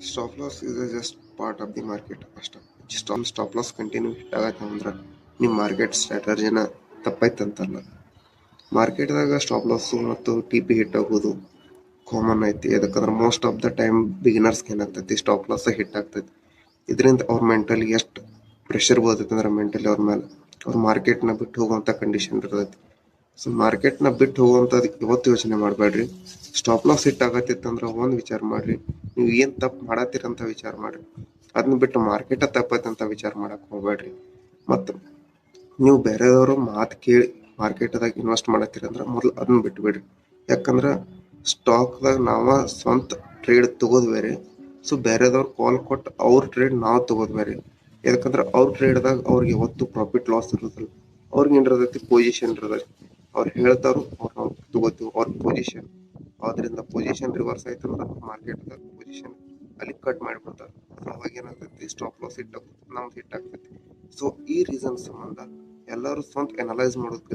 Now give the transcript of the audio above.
Stop loss is just part of the market ಅಷ್ಟೇ. Stop loss continue hit ಆಗತ್ತೆ ಅಂದ್ರೆ ನಿಮ್ಮ ಮಾರ್ಕೆಟ್ ಸ್ಟ್ರಾಟಜಿನ ತಪ್ಪೈತಂತಲ್ಲ. ಮಾರ್ಕೆಟ್ದಾಗ ಸ್ಟಾಪ್ ಲಾಸು ಮತ್ತು ಟಿ ಪಿ ಹಿಟ್ ಆಗೋದು ಕಾಮನ್ ಐತಿ. ಯಾಕಂದ್ರೆ ಮೋಸ್ಟ್ ಆಫ್ ದ ಟೈಮ್ ಬಿಗಿನರ್ಸ್ಗೆ ಏನಾಗ್ತೈತಿ, ಸ್ಟಾಪ್ ಲಾಸ್ ಹಿಟ್ ಆಗ್ತೈತಿ. ಇದರಿಂದ ಅವ್ರ ಮೆಂಟಲಿ ಎಷ್ಟು ಪ್ರೆಷರ್ ಬೀಳ್ತೈತೆ ಅಂದ್ರೆ ಮೆಂಟಲಿ ಅವ್ರ ಮೇಲೆ ಅವ್ರ ಮಾರ್ಕೆಟ್ನ ಬಿಟ್ಟು ಹೋಗುವಂಥ ಕಂಡೀಷನ್ ಇರ್ತೈತಿ. ಸೊ ಮಾರ್ಕೆಟ್ನ ಬಿಟ್ಟು ಹೋಗುವಂಥದ್ದು ಇವತ್ತು ಯೋಚನೆ ಮಾಡಬೇಡ್ರಿ. ಸ್ಟಾಪ್ ಲಾಸ್ ಹಿಟ್ ಆಗತ್ತಿತ್ತಂದ್ರೆ ಒಂದು ವಿಚಾರ ಮಾಡ್ರಿ, ನೀವು ಏನು ತಪ್ಪು ಮಾಡತ್ತೀರಂತ ವಿಚಾರ ಮಾಡ್ರಿ. ಅದನ್ನ ಬಿಟ್ಟು ಮಾರ್ಕೆಟ ತಪ್ಪೈತೆ ಅಂತ ವಿಚಾರ ಮಾಡಕ್ಕೆ ಹೋಗ್ಬೇಡ್ರಿ. ಮತ್ತು ನೀವು ಬೇರೆದವರು ಮಾತು ಕೇಳಿ ಮಾರ್ಕೆಟ್ದಾಗ ಇನ್ವೆಸ್ಟ್ ಮಾಡತ್ತೀರಂದ್ರೆ ಮೊದಲು ಅದನ್ನ ಬಿಟ್ಬಿಡ್ರಿ. ಯಾಕಂದ್ರೆ ಸ್ಟಾಕ್ದಾಗ ನಾವ ಸ್ವಂತ ಟ್ರೇಡ್ ತಗೋದು ಬೇರೆ, ಸೊ ಬೇರೆದವ್ರು ಕಾಲ್ ಕೊಟ್ಟು ಅವ್ರ ಟ್ರೇಡ್ ನಾವು ತಗೋದು ಬೇರೆ. ಯಾಕಂದ್ರೆ ಅವ್ರ ಟ್ರೇಡ್ದಾಗ ಅವ್ರಿಗೆ ಯಾವತ್ತು ಪ್ರಾಫಿಟ್ ಲಾಸ್ ಇರೋದಿಲ್ಲ. ಅವ್ರಿಗೆ ಏನಿರ್ತೈತಿ, ಪೊಸಿಷನ್ ಇರ್ತೈತಿ. ಅವ್ರು ಹೇಳ್ತಾರೋ ಅವ್ರು ನಾವು ತಗೋತೀವಿ ಅವ್ರ ಪೊಸಿಷನ್. ಆದ್ರಿಂದ ಪೊಸಿಷನ್ ರಿವರ್ಸ್ ಆಯ್ತು ಅಂದ್ರೆ ಮಾರ್ಕೆಟ್ದಾಗ ಪೊಸಿಷನ್ ಅಲ್ಲಿ ಕಟ್ ಮಾಡಿಬಿಡ್ತಾರೆ. ಅವಾಗ ಏನಾಗ್ತೈತಿ, ಸ್ಟಾಪ್ ಲಾಸ್ ಹಿಟ್ ಆಗುತ್ತೆ, ನಮ್ದು ಹಿಟ್ ಆಗ್ತೈತಿ. ಸೊ ಈ ರೀಸನ್ ಸಂಬಂಧ ಎಲ್ಲರೂ ಸ್ವಂತ ಅನಲೈಸ್ ಮಾಡೋದು